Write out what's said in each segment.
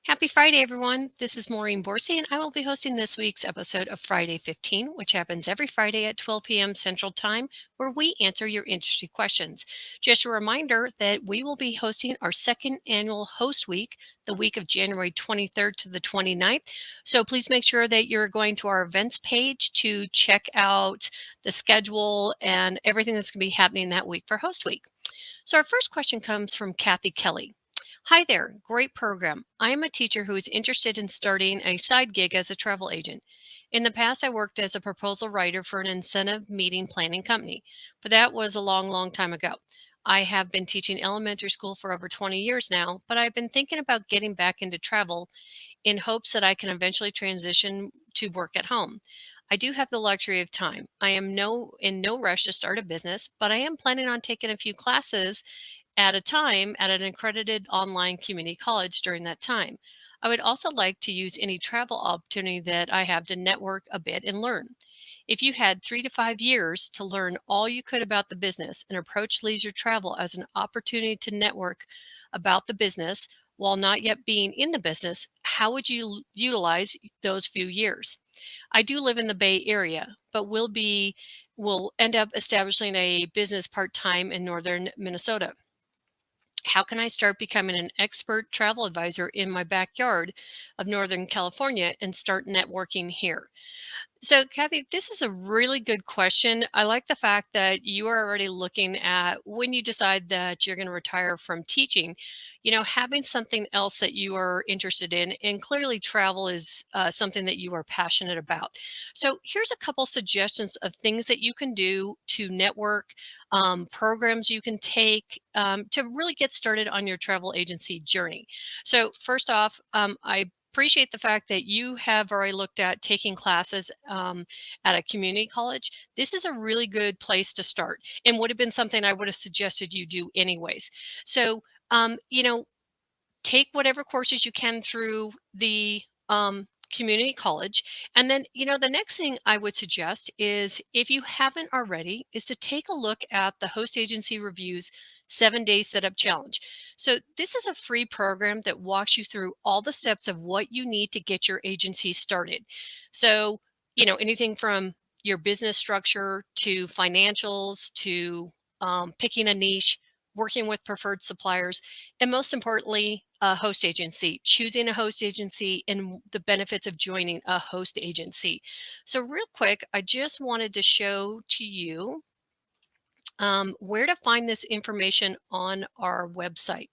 Happy Friday, everyone. This is Maureen Borsey, and I will be hosting this week's episode of Friday 15, which happens every Friday at 12 p.m. Central Time, where we answer your interesting questions. Just a reminder that we will be hosting our second annual Host Week, the week of January 23rd to the 29th. So please make sure that you're going to our events page to check out the schedule and everything that's going to be happening that week for Host Week. So our first question comes from Kathy Kelly. Hi there, great program. I am a teacher who is interested in starting a side gig as a travel agent. In the past, I worked as a proposal writer for an incentive meeting planning company, but that was a long, long time ago. I have been teaching elementary school for over 20 years now, but I've been thinking about getting back into travel in hopes that I can eventually transition to work at home. I do have the luxury of time. I am in no rush to start a business, but I am planning on taking a few classes at a time at an accredited online community college during that time. I would also like to use any travel opportunity that I have to network a bit and learn. If you had 3 to 5 years to learn all you could about the business and approach leisure travel as an opportunity to network about the business while not yet being in the business, how would you utilize those few years? I do live in the Bay Area, but will end up establishing a business part-time in northern Minnesota. How can I start becoming an expert travel advisor in my backyard of Northern California and start networking here? So, Kathy, this is a really good question. I like the fact that you are already looking at when you decide that you're going to retire from teaching, having something else that you are interested in. And clearly, travel is something that you are passionate about. So, here's a couple suggestions of things that you can do to network, programs you can take to really get started on your travel agency journey. So, first off, I appreciate the fact that you have already looked at taking classes at a community college. This is a really good place to start and would have been something I would have suggested you do anyways. So, um, you know, take whatever courses you can through the community college. And then, the next thing I would suggest is, if you haven't already, is to take a look at the Host Agency Review's 7-Day Setup Challenge. So this is a free program that walks you through all the steps of what you need to get your agency started. So, anything from your business structure to financials to picking a niche, working with preferred suppliers, and most importantly, a host agency, choosing a host agency and the benefits of joining a host agency. So real quick, I just wanted to show to you where to find this information on our website.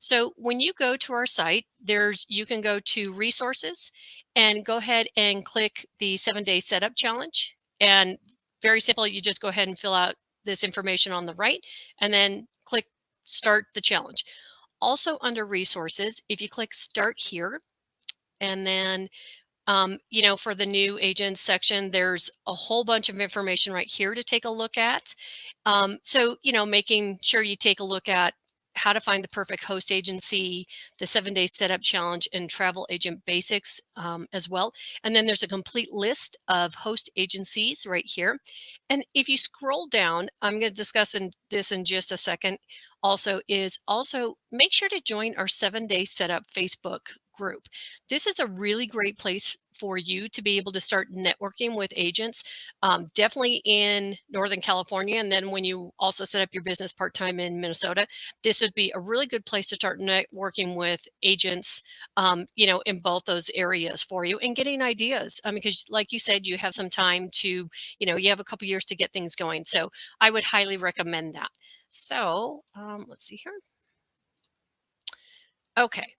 So when you go to our site, you can go to resources and go ahead and click the 7-Day Setup Challenge. And very simple, you just go ahead and fill out this information on the right and then click Start the Challenge. Also under resources, if you click Start Here, and then for the new agents section, there's a whole bunch of information right here to take a look at. So, making sure you take a look at how to find the perfect host agency, the 7-Day Setup Challenge, and travel agent basics as well. And then there's a complete list of host agencies right here. And if you scroll down, I'm going to discuss this in just a second. Also make sure to join our 7-Day Setup Facebook group. This is a really great place for you to be able to start networking with agents, definitely in Northern California. And then when you also set up your business part-time in Minnesota, this would be a really good place to start networking with agents, in both those areas for you and getting ideas. Because like you said, you have some time to, you have a couple years to get things going. So I would highly recommend that. So let's see here. Okay.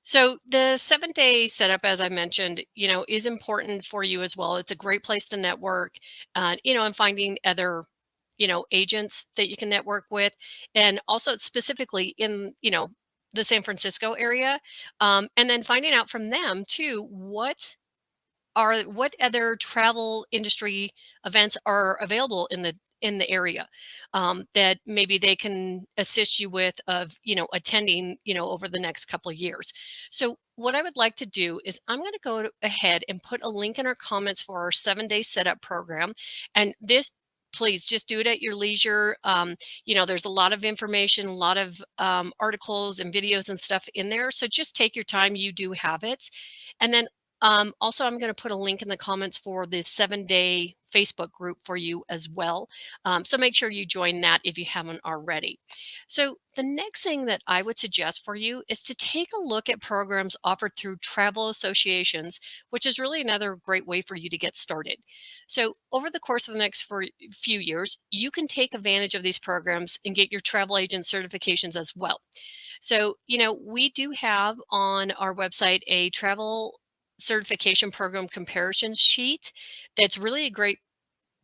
So the 7-day setup, as I mentioned, is important for you as well. It's a great place to network, and finding other, agents that you can network with, and also specifically in, the San Francisco area, and then finding out from them too what other travel industry events are available in the area, that maybe they can assist you with of attending over the next couple of years. So what I would like to do is, I'm going to go ahead and put a link in our comments for our 7-day setup program, and this please just do it at your leisure. There's a lot of information, a lot of articles and videos and stuff in there. So just take your time. You do have it. And then also, I'm going to put a link in the comments for the 7-day Facebook group for you as well. So make sure you join that if you haven't already. So the next thing that I would suggest for you is to take a look at programs offered through travel associations, which is really another great way for you to get started. So over the course of the next few years, you can take advantage of these programs and get your travel agent certifications as well. So, we do have on our website a travel certification program comparison sheet that's really a great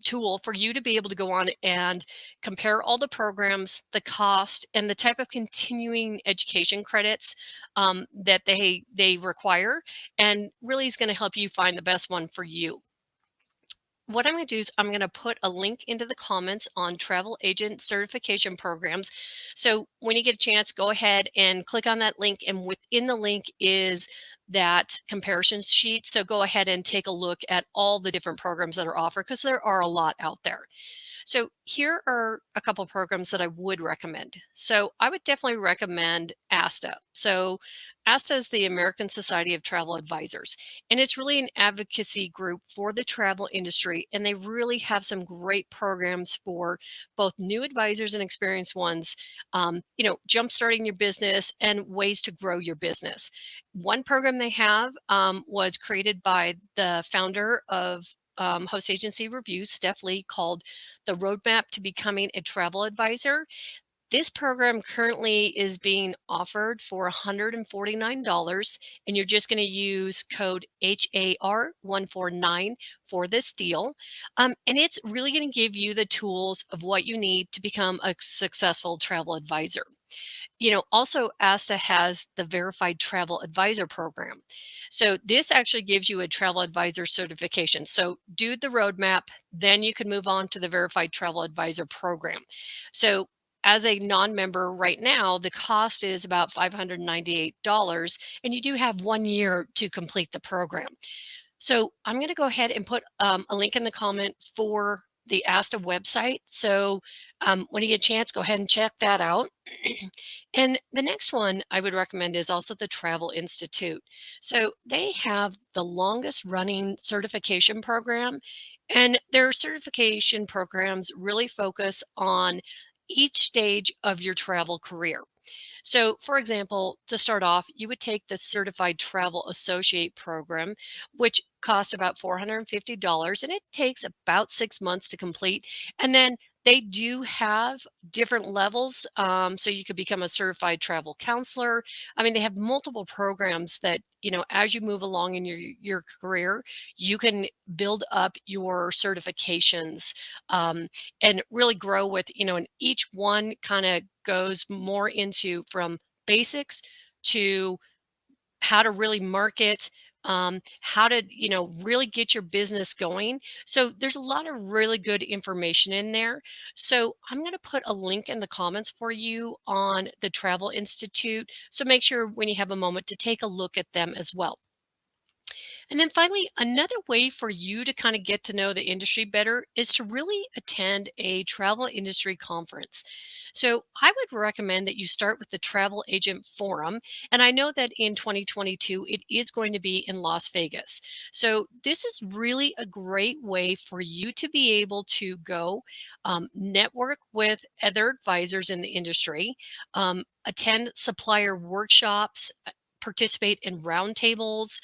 tool for you to be able to go on and compare all the programs, the cost, and the type of continuing education credits that they require, and really is going to help you find the best one for you. What I'm going to do is I'm going to put a link into the comments on travel agent certification programs. So when you get a chance, go ahead and click on that link. And within the link is that comparison sheet. So go ahead and take a look at all the different programs that are offered, because there are a lot out there. So here are a couple programs that I would recommend. So I would definitely recommend ASTA. So ASTA is the American Society of Travel Advisors, and it's really an advocacy group for the travel industry. And they really have some great programs for both new advisors and experienced ones, jumpstarting your business and ways to grow your business. One program they have was created by the founder of Host Agency Reviews, Steph Lee, called the Roadmap to Becoming a Travel Advisor. This program currently is being offered for $149, and you're just going to use code HAR149 for this deal. And it's really going to give you the tools of what you need to become a successful travel advisor. Also ASTA has the Verified Travel Advisor program. So this actually gives you a travel advisor certification. So do the roadmap, then you can move on to the Verified Travel Advisor program. So as a non-member right now, the cost is about $598, and you do have 1 year to complete the program. So I'm going to go ahead and put a link in the comment for the ASTA website. So when you get a chance, go ahead and check that out. And the next one I would recommend is also the Travel Institute. So they have the longest running certification program, and their certification programs really focus on each stage of your travel career. So, for example, to start off, you would take the Certified Travel Associate program, which costs about $450, and it takes about 6 months to complete. And then they do have different levels. So you could become a certified travel counselor. I mean, they have multiple programs that, as you move along in your career, you can build up your certifications and really grow with, and each one kind of goes more into from basics to how to really market, how to, really get your business going. So there's a lot of really good information in there. So I'm going to put a link in the comments for you on the Travel Institute. So make sure when you have a moment to take a look at them as well. And then finally, another way for you to kind of get to know the industry better is to really attend a travel industry conference. So I would recommend that you start with the Travel Agent Forum. And I know that in 2022, it is going to be in Las Vegas. So this is really a great way for you to be able to go network with other advisors in the industry, attend supplier workshops, participate in roundtables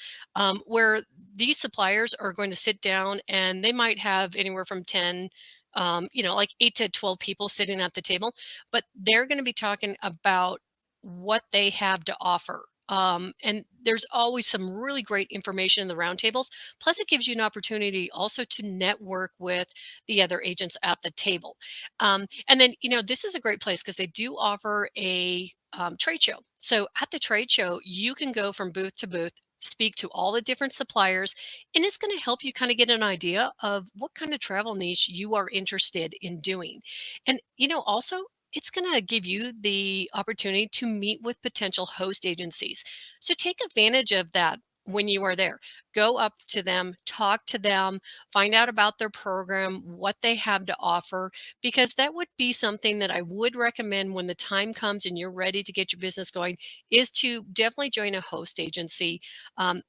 where these suppliers are going to sit down, and they might have anywhere from 10, like 8 to 12 people sitting at the table, but they're going to be talking about what they have to offer. And there's always some really great information in the roundtables. Plus, it gives you an opportunity also to network with the other agents at the table. And then, this is a great place because they do offer a trade show. So at the trade show, you can go from booth to booth, speak to all the different suppliers, and it's going to help you kind of get an idea of what kind of travel niche you are interested in doing. And, also, it's going to give you the opportunity to meet with potential host agencies. So take advantage of that when you are there. Go up to them, talk to them, find out about their program, what they have to offer, because that would be something that I would recommend when the time comes and you're ready to get your business going, is to definitely join a host agency.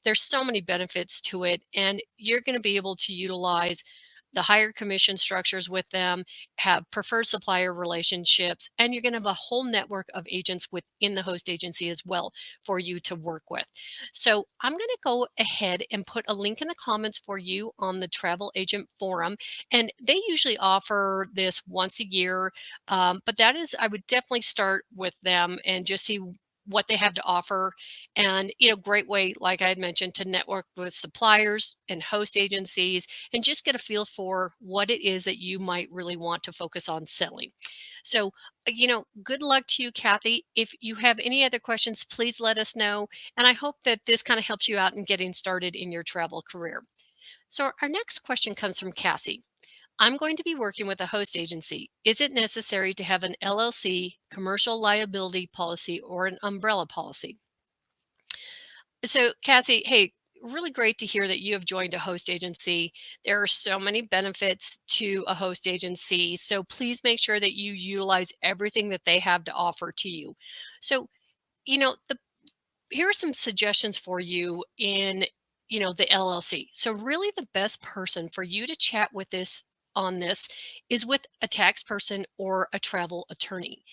There's so many benefits to it, and you're going to be able to utilize the higher commission structures with them, have preferred supplier relationships, and you're going to have a whole network of agents within the host agency as well for you to work with. So I'm going to go ahead and put a link in the comments for you on the Travel Agent Forum. And they usually offer this once a year. But that is, I would definitely start with them and just see what they have to offer. And, great way, like I had mentioned, to network with suppliers and host agencies and just get a feel for what it is that you might really want to focus on selling. So, good luck to you, Kathy. If you have any other questions, please let us know. And I hope that this kind of helps you out in getting started in your travel career. So, our next question comes from Cassie. I'm going to be working with a host agency. Is it necessary to have an LLC, commercial liability policy, or an umbrella policy? So, Cassie, hey, really great to hear that you have joined a host agency. There are so many benefits to a host agency. So, please make sure that you utilize everything that they have to offer to you. So, the here are some suggestions for you in the LLC. So really the best person for you to chat with this on this is with a tax person or a travel attorney.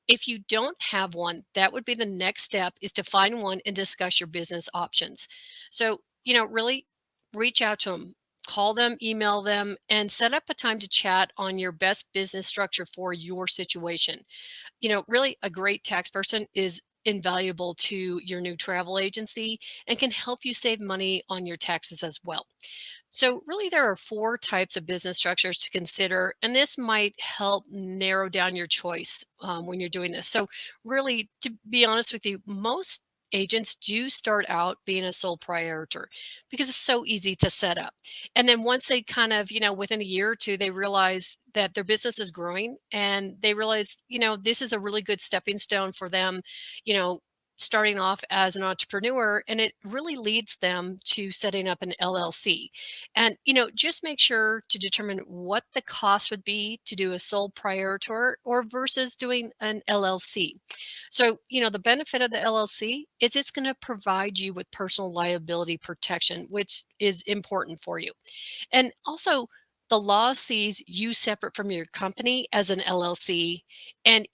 If you don't have one, that would be the next step, is to find one and discuss your business options. So really reach out to them, call them, email them, and set up a time to chat on your best business structure for your situation. Really a great tax person is invaluable to your new travel agency and can help you save money on your taxes as well. So, really, there are four types of business structures to consider, and this might help narrow down your choice when you're doing this. So, really, to be honest with you, most agents do start out being a sole proprietor because it's so easy to set up. And then once they kind of, within a year or two, they realize that their business is growing and they realize, this is a really good stepping stone for them, you know, starting off as an entrepreneur, and it really leads them to setting up an LLC. And, just make sure to determine what the cost would be to do a sole proprietor or versus doing an LLC. So, the benefit of the LLC is it's going to provide you with personal liability protection, which is important for you. And also, the law sees you separate from your company as an LLC. And,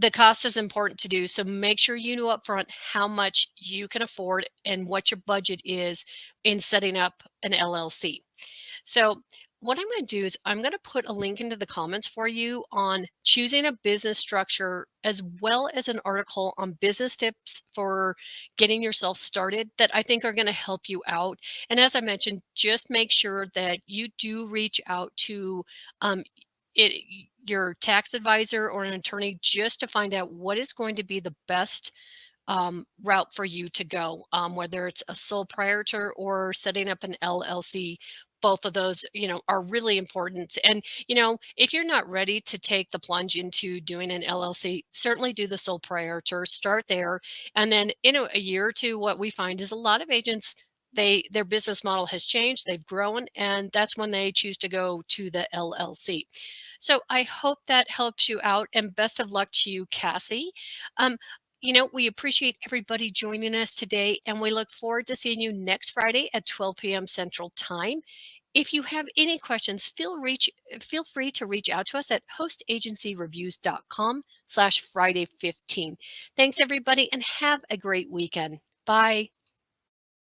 the cost is important to do. So make sure you know upfront how much you can afford and what your budget is in setting up an LLC. So what I'm going to do is I'm going to put a link into the comments for you on choosing a business structure, as well as an article on business tips for getting yourself started that I think are going to help you out. And as I mentioned, just make sure that you do reach out to um, your tax advisor or an attorney just to find out what is going to be the best route for you to go, whether it's a sole proprietor or setting up an LLC. Both of those, are really important. And, if you're not ready to take the plunge into doing an LLC, certainly do the sole proprietor, start there. And then, a year or two, what we find is a lot of agents, their business model has changed, they've grown, and that's when they choose to go to the LLC. So I hope that helps you out, and best of luck to you, Cassie. Um, we appreciate everybody joining us today, and we look forward to seeing you next Friday at 12 p.m. Central Time. If you have any questions, feel free to reach out to us at hostagencyreviews.com/Friday15. Thanks, everybody, and have a great weekend. Bye.